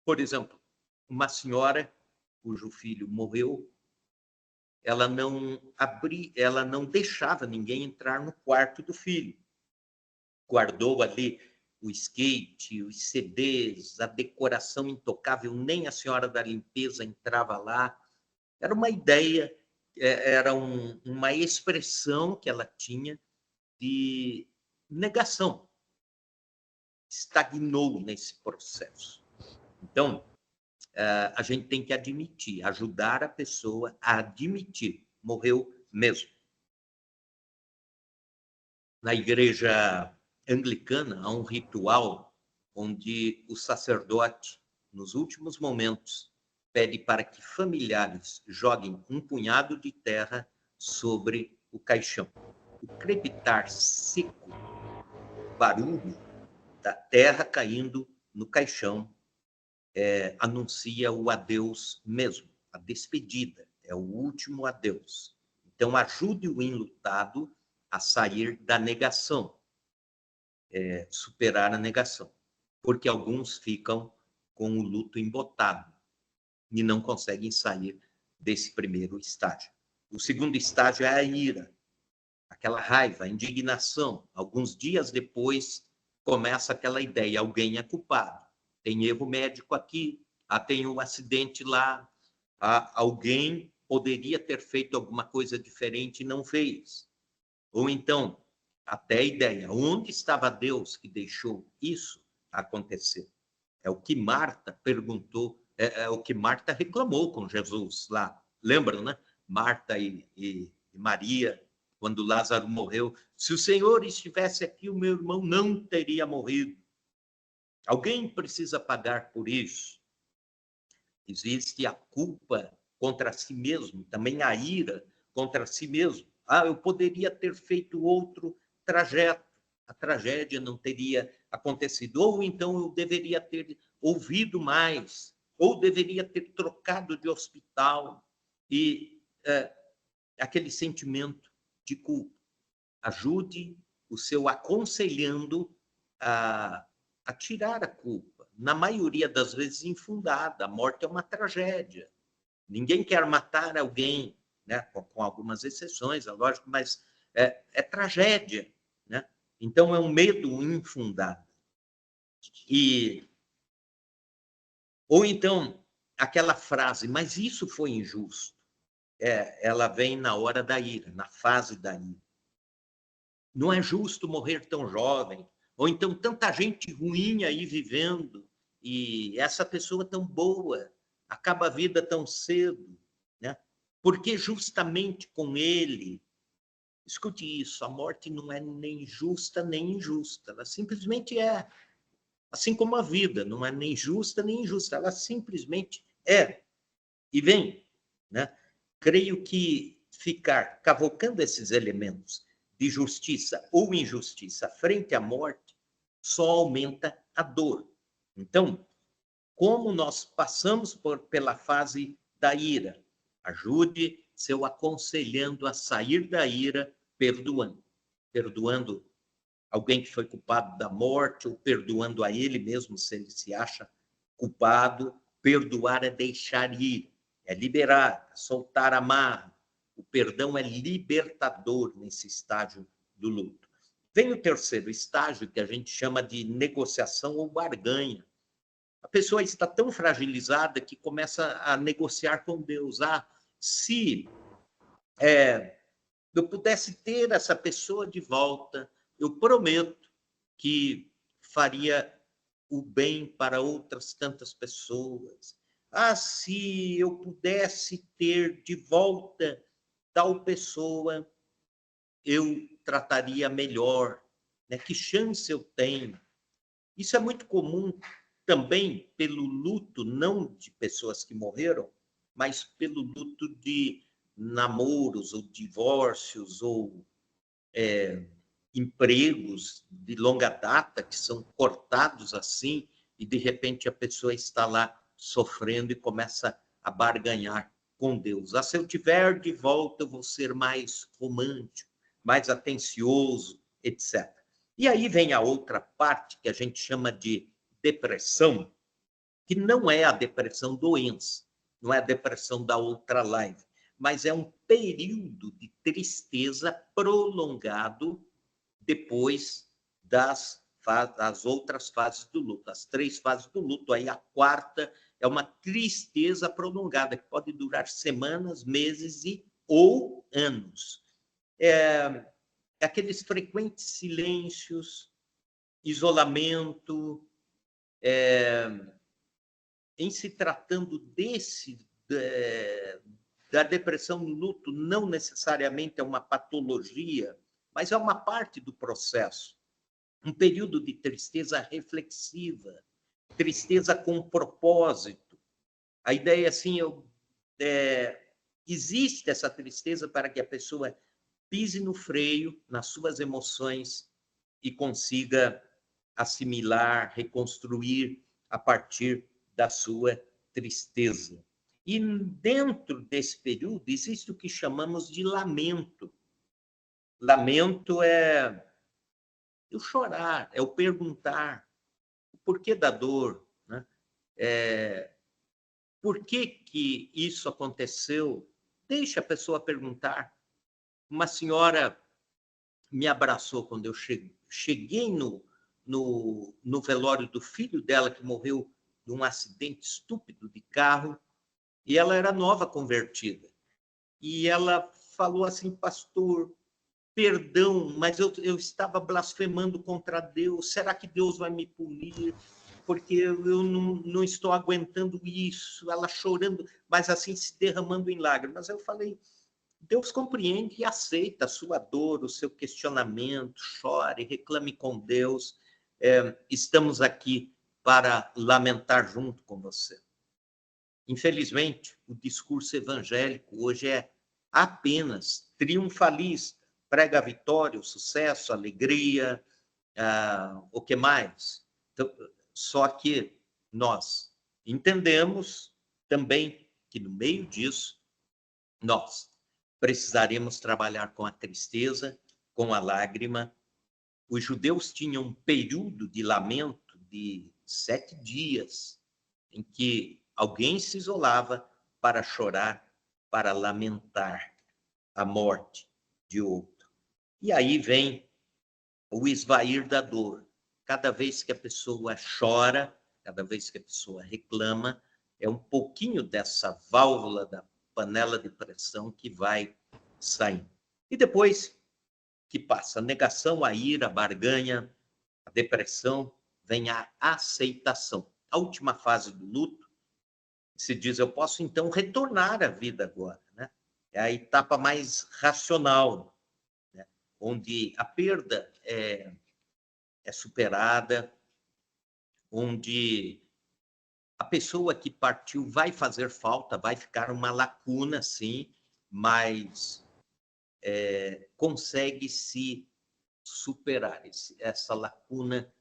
Por exemplo, uma senhora cujo filho morreu, ela não deixava ninguém entrar no quarto do filho. guardou ali o skate, os CDs, a decoração intocável, nem a senhora da limpeza entrava lá. Era uma ideia, era uma expressão que ela tinha de negação. Estagnou nesse processo. Então, a gente tem que admitir, ajudar a pessoa a admitir, morreu mesmo. Na igreja anglicana, há um ritual onde o sacerdote, nos últimos momentos, pede para que familiares joguem um punhado de terra sobre o caixão. O crepitar seco, barulho da terra caindo no caixão, anuncia o adeus mesmo, a despedida, é o último adeus. Então, ajude o enlutado a sair da negação, superar a negação, porque alguns ficam com o luto embotado e não conseguem sair desse primeiro estágio. O segundo estágio é a ira, aquela raiva, a indignação. Alguns dias depois, começa aquela ideia, alguém é culpado. Tem erro médico aqui, tem um acidente lá, alguém poderia ter feito alguma coisa diferente e não fez. Ou então, até a ideia, onde estava Deus que deixou isso acontecer? É o que Marta perguntou, é o que Marta reclamou com Jesus lá. Lembram, né? Marta e Maria, quando Lázaro morreu. Se o Senhor estivesse aqui, o meu irmão não teria morrido. Alguém precisa pagar por isso. Existe a culpa contra si mesmo, também a ira contra si mesmo. Eu poderia ter feito outro trajeto, a tragédia não teria acontecido. Ou então eu deveria ter ouvido mais, ou deveria ter trocado de hospital. E aquele sentimento de culpa. Ajude o seu aconselhando a tirar a culpa. Na maioria das vezes infundada. A morte é uma tragédia. Ninguém quer matar alguém, né? Com algumas exceções, é lógico, mas é tragédia, né? Então é um medo infundado. Ou então aquela frase, mas isso foi injusto. Ela vem na hora da ira, na fase da ira. Não é justo morrer tão jovem, ou então tanta gente ruim aí vivendo, e essa pessoa tão boa, acaba a vida tão cedo, né? Porque justamente com ele, escute isso, a morte não é nem justa nem injusta, ela simplesmente é, assim como a vida, não é nem justa nem injusta, ela simplesmente é. E vem, né? Creio que ficar cavocando esses elementos de justiça ou injustiça frente à morte só aumenta a dor. Então, como nós passamos pela fase da ira, ajude seu aconselhando a sair da ira, perdoando alguém que foi culpado da morte, ou perdoando a ele mesmo se ele se acha culpado. Perdoar é deixar ir, é liberar, é soltar a amarra. O perdão é libertador nesse estágio do luto. Vem o terceiro estágio, que a gente chama de negociação ou barganha. A pessoa está tão fragilizada que começa a negociar com Deus. Se eu pudesse ter essa pessoa de volta, eu prometo que faria o bem para outras tantas pessoas. Se eu pudesse ter de volta tal pessoa, eu trataria melhor, né? Que chance eu tenho? Isso é muito comum também pelo luto, não de pessoas que morreram, mas pelo luto de namoros ou divórcios ou empregos de longa data que são cortados assim e de repente a pessoa está lá sofrendo e começa a barganhar com Deus. Se eu tiver de volta, eu vou ser mais romântico, mais atencioso, etc. E aí vem a outra parte que a gente chama de depressão, que não é a depressão doença, não é a depressão da outra live, mas é um período de tristeza prolongado depois das outras fases do luto. As 3 fases do luto, aí a 4ª é uma tristeza prolongada, que pode durar semanas, meses ou anos. Aqueles frequentes silêncios, isolamento. Em se tratando da depressão no luto, não necessariamente é uma patologia, mas é uma parte do processo. Um período de tristeza reflexiva, tristeza com propósito. A ideia, assim, existe essa tristeza para que a pessoa pise no freio nas suas emoções e consiga assimilar, reconstruir a partir da sua tristeza. E dentro desse período existe o que chamamos de lamento. Lamento é o chorar, é o perguntar o porquê da dor, né? Por que isso aconteceu? Deixa a pessoa perguntar. Uma senhora me abraçou quando eu cheguei no velório do filho dela, que morreu de um acidente estúpido de carro, e ela era nova convertida. E ela falou assim: pastor, perdão, mas eu estava blasfemando contra Deus. Será que Deus vai me punir? Porque eu não estou aguentando isso. Ela chorando, mas assim se derramando em lágrimas. Eu falei: Deus compreende e aceita a sua dor, o seu questionamento. Chore, reclame com Deus. Estamos aqui para lamentar junto com você. Infelizmente, o discurso evangélico hoje é apenas triunfalista, prega a vitória, o sucesso, a alegria, o que mais? Então, só que nós entendemos também que no meio disso nós precisaremos trabalhar com a tristeza, com a lágrima. Os judeus tinham um período de lamento de 7 dias, em que alguém se isolava para chorar, para lamentar a morte de outro. E aí vem o esvair da dor. Cada vez que a pessoa chora, cada vez que a pessoa reclama, é um pouquinho dessa válvula da panela de pressão que vai saindo. E depois que passa a negação, a ira, a barganha, a depressão, vem a aceitação. A última fase do luto se diz: eu posso então retornar à vida agora, né? É a etapa mais racional, né? Onde a perda é superada, onde a pessoa que partiu vai fazer falta, vai ficar uma lacuna, sim, mas consegue se superar. Essa lacuna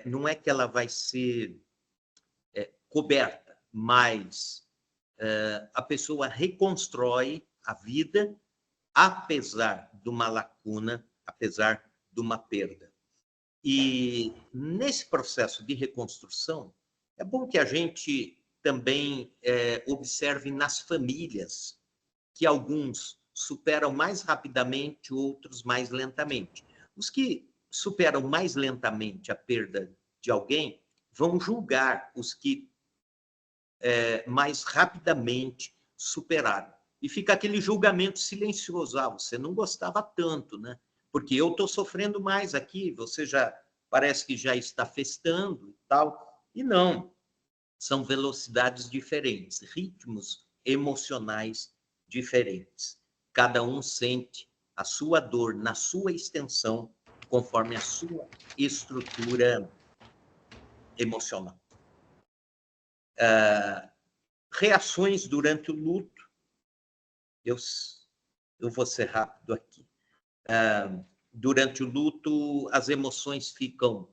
não é que ela vai ser coberta, mas a pessoa reconstrói a vida apesar de uma lacuna, apesar de uma perda. E nesse processo de reconstrução, é bom que a gente também observe nas famílias que alguns superam mais rapidamente, outros mais lentamente. Os que superam mais lentamente a perda de alguém vão julgar os que mais rapidamente superaram. E fica aquele julgamento silencioso: você não gostava tanto, né? Porque eu estou sofrendo mais aqui, você já parece que já está festando e tal. E não, são velocidades diferentes, ritmos emocionais diferentes. Cada um sente a sua dor na sua extensão, conforme a sua estrutura emocional. Reações durante o luto. Eu vou ser rápido aqui. Durante o luto, as emoções ficam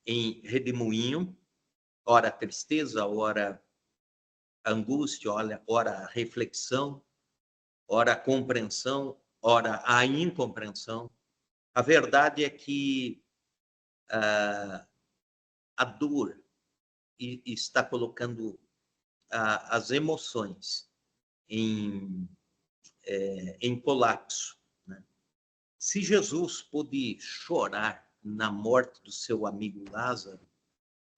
em redemoinho, ora a tristeza, ora a angústia, ora a reflexão, ora a compreensão, ora a incompreensão. A verdade é que a dor está colocando as emoções em colapso, né? Se Jesus pôde chorar na morte do seu amigo Lázaro,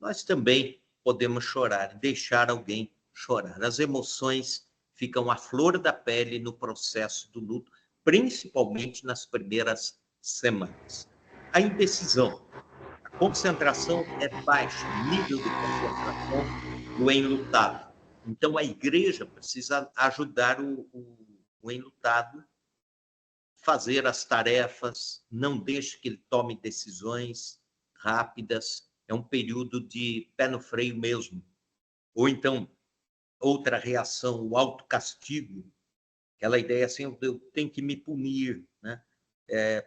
nós também podemos chorar, deixar alguém chorar. As emoções ficam à flor da pele no processo do luto, principalmente nas primeiras semanas. A indecisão, a concentração é baixa, o nível de concentração do enlutado. Então, a igreja precisa ajudar o enlutado fazer as tarefas, não deixe que ele tome decisões rápidas, é um período de pé no freio mesmo. Ou então, outra reação, o autocastigo, aquela ideia assim, eu tenho que me punir, né?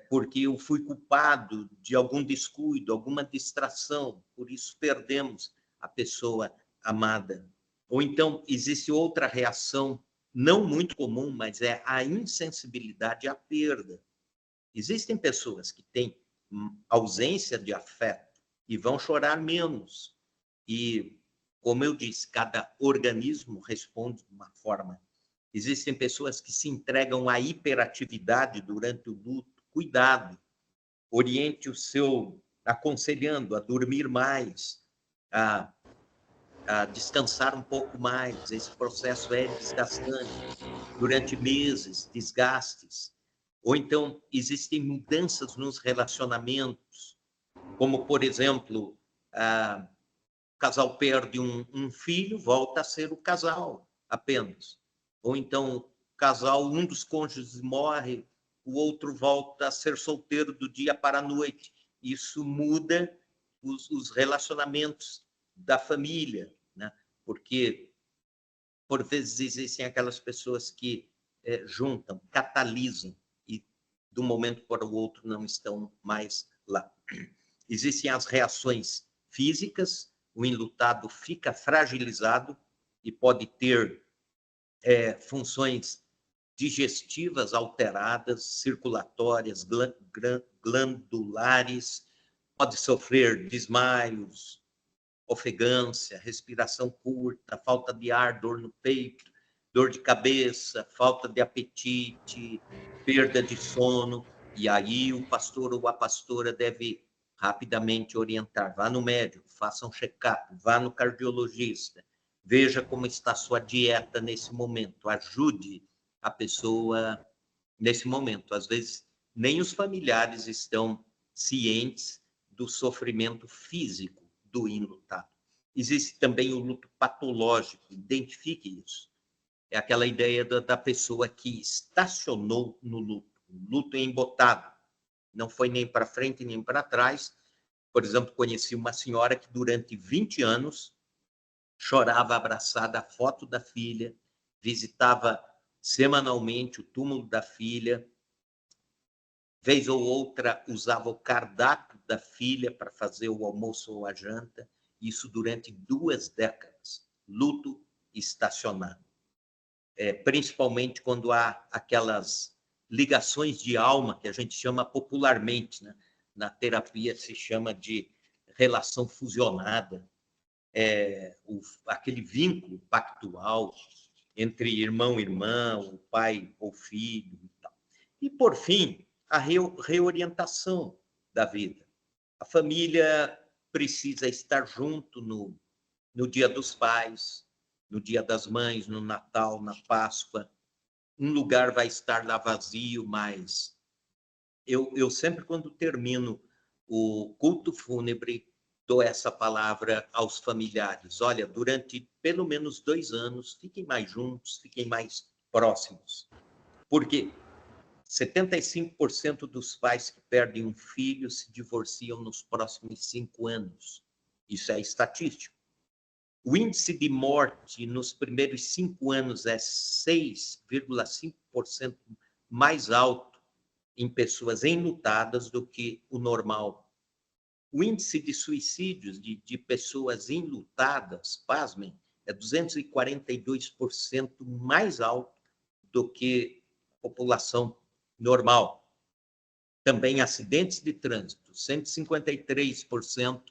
Porque eu fui culpado de algum descuido, alguma distração, por isso perdemos a pessoa amada. Ou então, existe outra reação, não muito comum, mas é a insensibilidade à perda. Existem pessoas que têm ausência de afeto e vão chorar menos. E, como eu disse, cada organismo responde de uma forma. Existem pessoas que se entregam à hiperatividade durante o luto. Cuidado, oriente o seu, aconselhando a dormir mais, a descansar um pouco mais. Esse processo é desgastante. Durante meses, desgastes. Ou então, existem mudanças nos relacionamentos, como, por exemplo, o casal perde um filho, volta a ser o casal apenas. Ou então, o casal, um dos cônjuges morre, o outro volta a ser solteiro do dia para a noite. Isso muda os relacionamentos da família, né? Porque, por vezes, existem aquelas pessoas que juntam, catalisam, e de um momento para o outro não estão mais lá. Existem as reações físicas, o enlutado fica fragilizado e pode ter funções digestivas alteradas, circulatórias, glandulares, pode sofrer desmaios, ofegância, respiração curta, falta de ar, dor no peito, dor de cabeça, falta de apetite, perda de sono. E aí o pastor ou a pastora deve rapidamente orientar: vá no médico, faça um check-up, vá no cardiologista, veja como está a sua dieta nesse momento, ajude a pessoa nesse momento. Às vezes, nem os familiares estão cientes do sofrimento físico do enlutado. Existe também o luto patológico, identifique isso. É aquela ideia da pessoa que estacionou no luto, luto embotado, não foi nem para frente nem para trás. Por exemplo, conheci uma senhora que durante 20 anos chorava abraçada à foto da filha, visitava semanalmente o túmulo da filha, vez ou outra usava o cardápio da filha para fazer o almoço ou a janta, isso durante 2 décadas, luto estacionado. Principalmente quando há aquelas ligações de alma, que a gente chama popularmente, né? Na terapia se chama de relação fusionada, aquele vínculo pactual entre irmão e irmã, o pai ou filho e tal. E, por fim, a reorientação da vida. A família precisa estar junto no Dia dos Pais, no Dia das Mães, no Natal, na Páscoa. Um lugar vai estar lá vazio, mas eu sempre, quando termino o culto fúnebre, dou essa palavra aos familiares: olha, durante pelo menos 2 anos, fiquem mais juntos, fiquem mais próximos. Porque 75% dos pais que perdem um filho se divorciam nos próximos 5 anos. Isso é estatístico. O índice de morte nos primeiros 5 anos é 6,5% mais alto em pessoas enlutadas do que o normal. O índice de suicídios de pessoas enlutadas, pasmem, é 242% mais alto do que a população normal. Também acidentes de trânsito, 153%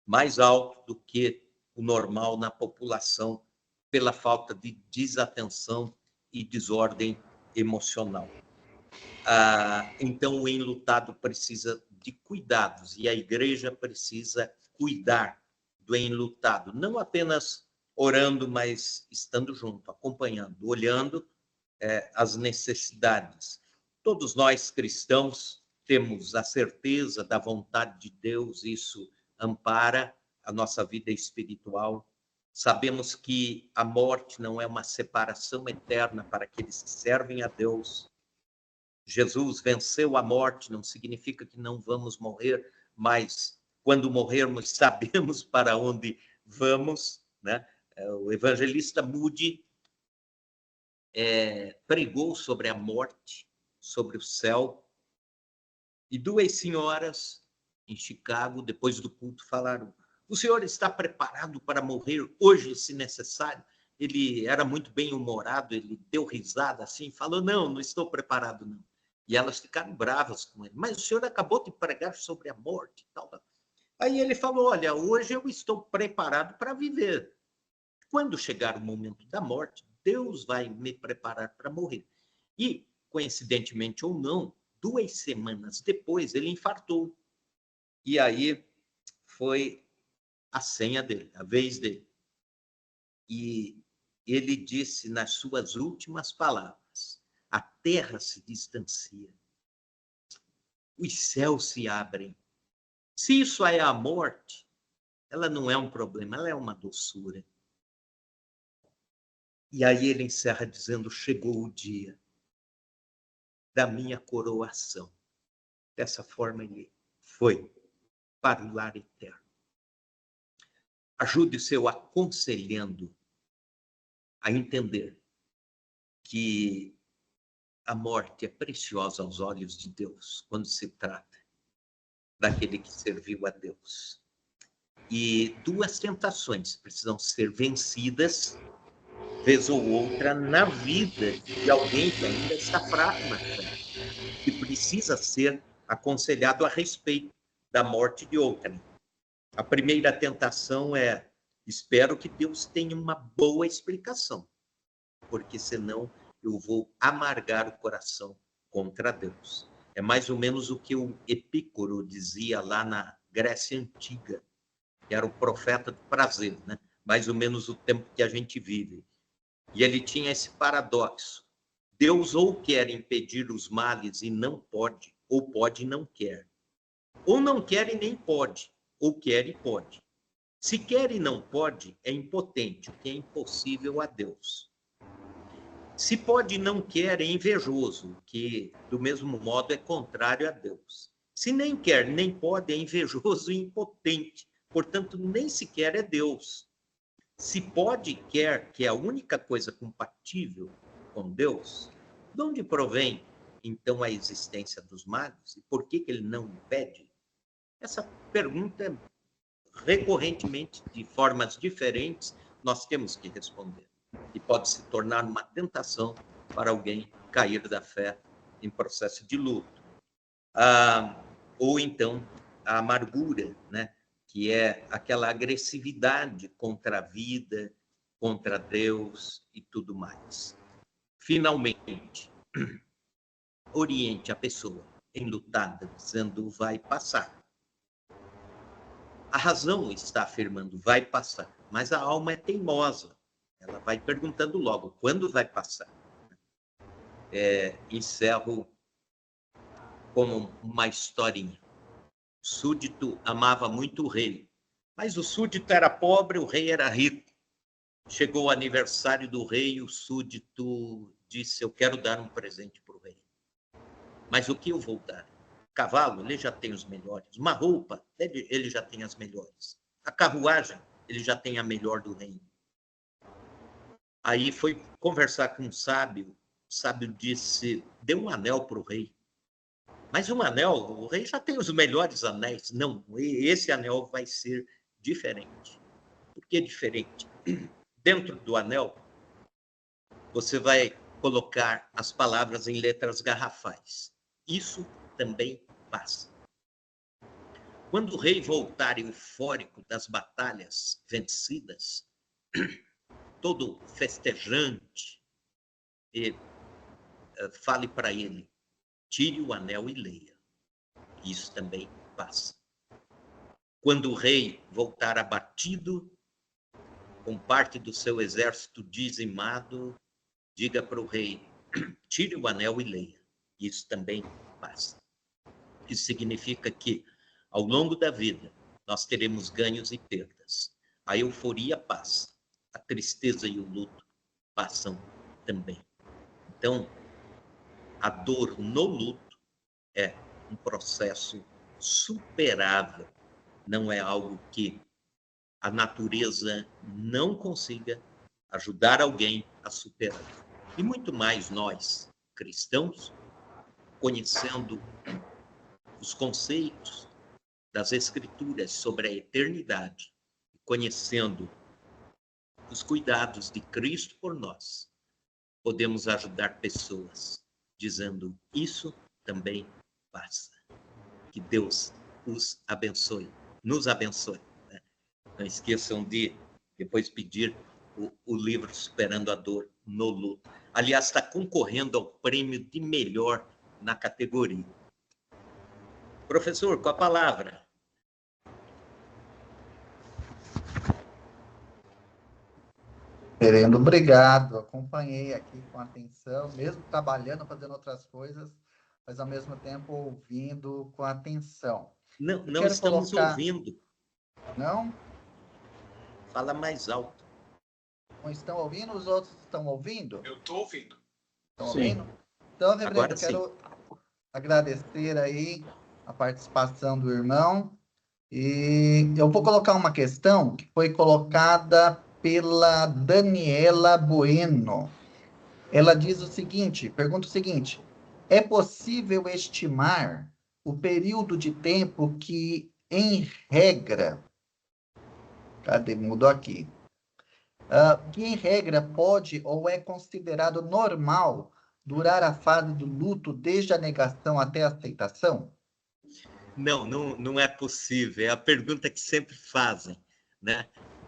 mais alto do que o normal na população, pela falta de desatenção e desordem emocional. Então, o enlutado precisa de cuidados e a igreja precisa cuidar do enlutado, não apenas orando, mas estando junto, acompanhando, olhando as necessidades. Todos nós cristãos temos a certeza da vontade de Deus, isso ampara a nossa vida espiritual. Sabemos que a morte não é uma separação eterna para aqueles que servem a Deus. Jesus venceu a morte, não significa que não vamos morrer, mas quando morrermos sabemos para onde vamos, né? O evangelista Moody pregou sobre a morte, sobre o céu, e duas senhoras em Chicago, depois do culto, falaram: o senhor está preparado para morrer hoje, se necessário? Ele era muito bem-humorado, ele deu risada assim, falou: não estou preparado, não. E elas ficaram bravas com ele. Mas o senhor acabou de pregar sobre a morte e tal. Aí ele falou: olha, hoje eu estou preparado para viver. Quando chegar o momento da morte, Deus vai me preparar para morrer. E, coincidentemente ou não, 2 semanas depois, ele infartou. E aí foi a senha dele, a vez dele. E ele disse nas suas últimas palavras: a terra se distancia, os céus se abrem. Se isso é a morte, ela não é um problema, ela é uma doçura. E aí ele encerra dizendo: chegou o dia da minha coroação. Dessa forma ele foi para o lar eterno. Ajude o seu aconselhando a entender que a morte é preciosa aos olhos de Deus quando se trata daquele que serviu a Deus. E 2 tentações precisam ser vencidas, vez ou outra, na vida de alguém que ainda está fraco na fé, que precisa ser aconselhado a respeito da morte de outrem. A primeira tentação é: espero que Deus tenha uma boa explicação, porque senão eu vou amargar o coração contra Deus. É mais ou menos o que o Epícoro dizia lá na Grécia Antiga, que era o profeta do prazer, né? Mais ou menos o tempo que a gente vive. E ele tinha esse paradoxo: Deus ou quer impedir os males e não pode, ou pode e não quer. Ou não quer e nem pode, ou quer e pode. Se quer e não pode, é impotente, o que é impossível a Deus. Se pode e não quer, é invejoso, o que, do mesmo modo, é contrário a Deus. Se nem quer nem pode, é invejoso e impotente, portanto, nem sequer é Deus. Se pode e quer, que é a única coisa compatível com Deus, de onde provém, então, a existência dos males? E por que ele não impede? Essa pergunta, recorrentemente, de formas diferentes, nós temos que responder. E pode se tornar uma tentação para alguém cair da fé em processo de luto. Ou então, a amargura, né? Que é aquela agressividade contra a vida, contra Deus e tudo mais. Finalmente, oriente a pessoa enlutada, dizendo: vai passar. A razão está afirmando: vai passar, mas a alma é teimosa. Ela vai perguntando logo: quando vai passar? Encerro como uma historinha. O súdito amava muito o rei, mas o súdito era pobre, o rei era rico. Chegou o aniversário do rei, o súdito disse: eu quero dar um presente para o rei. Mas o que eu vou dar? Cavalo, ele já tem os melhores. Uma roupa, ele já tem as melhores. A carruagem, ele já tem a melhor do reino. Aí foi conversar com um sábio. O sábio disse: dê um anel para o rei. Mas um anel, o rei já tem os melhores anéis. Não, esse anel vai ser diferente. Por que diferente? Dentro do anel, você vai colocar as palavras em letras garrafais. Isso também passa. Quando o rei voltar eufórico das batalhas vencidas, todo festejante, fale para ele: tire o anel e leia. Isso também passa. Quando o rei voltar abatido, com parte do seu exército dizimado, diga para o rei, tire o anel e leia. Isso também passa. Isso significa que, ao longo da vida, nós teremos ganhos e perdas. A euforia passa, a tristeza e o luto passam também. Então, a dor no luto é um processo superável, não é algo que a natureza não consiga ajudar alguém a superar. E muito mais nós, cristãos, conhecendo os conceitos das Escrituras sobre a eternidade, conhecendo os cuidados de Cristo por nós, podemos ajudar pessoas dizendo, isso também passa. Que Deus os abençoe, nos abençoe. Né? Não esqueçam de depois pedir o livro Superando a Dor no Luto. Aliás, está concorrendo ao prêmio de melhor na categoria. Professor, com a palavra. Reverendo, obrigado. Acompanhei aqui com atenção, mesmo trabalhando, fazendo outras coisas, mas ao mesmo tempo ouvindo com atenção. Não estamos ouvindo. Não? Fala mais alto. Não estão ouvindo? Os outros estão ouvindo? Eu estou ouvindo. Estão ouvindo? Então, Reverendo, Agora eu quero agradecer aí a participação do irmão. E eu vou colocar uma questão que foi colocada pela Daniela Bueno. Ela diz o seguinte, pergunta o seguinte, é possível estimar o período de tempo que, em regra, mudou aqui, que em regra pode ou é considerado normal durar a fase do luto desde a negação até a aceitação? Não é possível. É a pergunta que sempre fazem, né?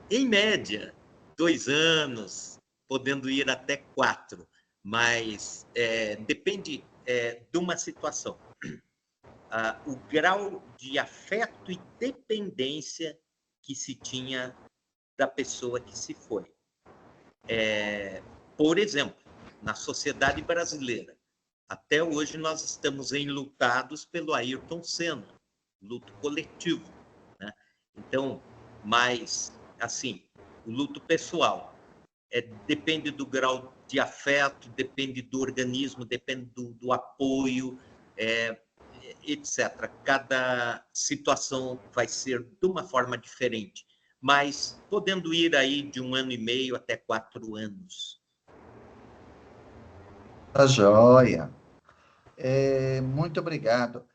Em média, 2 anos, podendo ir até 4, mas depende de uma situação. O grau de afeto e dependência que se tinha da pessoa que se foi. Por exemplo, na sociedade brasileira, até hoje nós estamos enlutados pelo Ayrton Senna, luto coletivo, né? Então, mas, assim, o luto pessoal depende do grau de afeto, depende do organismo, depende do apoio, etc. Cada situação vai ser de uma forma diferente, mas podendo ir aí de 1 ano e meio até 4 anos. Tá joia. Muito obrigado.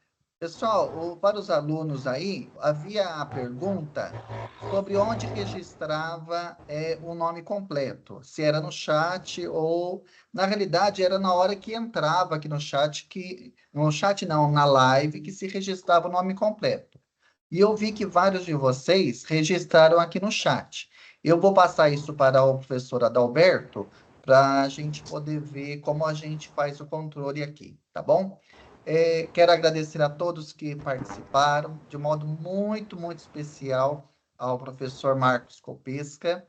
Pessoal, para os alunos aí, havia a pergunta sobre onde registrava o nome completo. Se era no chat ou, na realidade, era na hora que entrava aqui no chat, na live, que se registrava o nome completo. E eu vi que vários de vocês registraram aqui no chat. Eu vou passar isso para o professor Adalberto, para a gente poder ver como a gente faz o controle aqui, tá bom? Quero agradecer a todos que participaram, de modo muito, muito especial ao professor Marcos Copesca.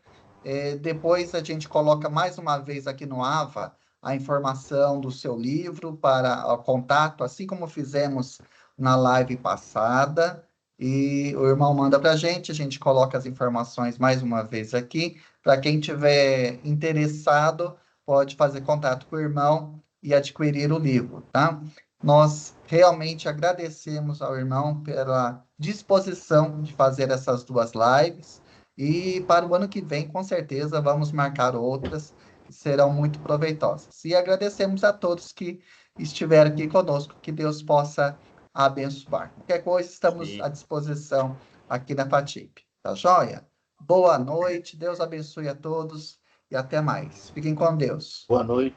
Depois a gente coloca mais uma vez aqui no AVA a informação do seu livro para o contato, assim como fizemos na live passada. E o irmão manda para a gente coloca as informações mais uma vez aqui. Para quem tiver interessado, pode fazer contato com o irmão e adquirir o livro, tá? Nós realmente agradecemos ao irmão pela disposição de fazer essas 2 lives e para o ano que vem, com certeza, vamos marcar outras que serão muito proveitosas. E agradecemos a todos que estiveram aqui conosco, que Deus possa abençoar. Qualquer coisa, estamos à disposição aqui na FATIP, tá joia? Boa noite, Deus abençoe a todos e até mais. Fiquem com Deus. Boa noite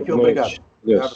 e obrigado. Deus.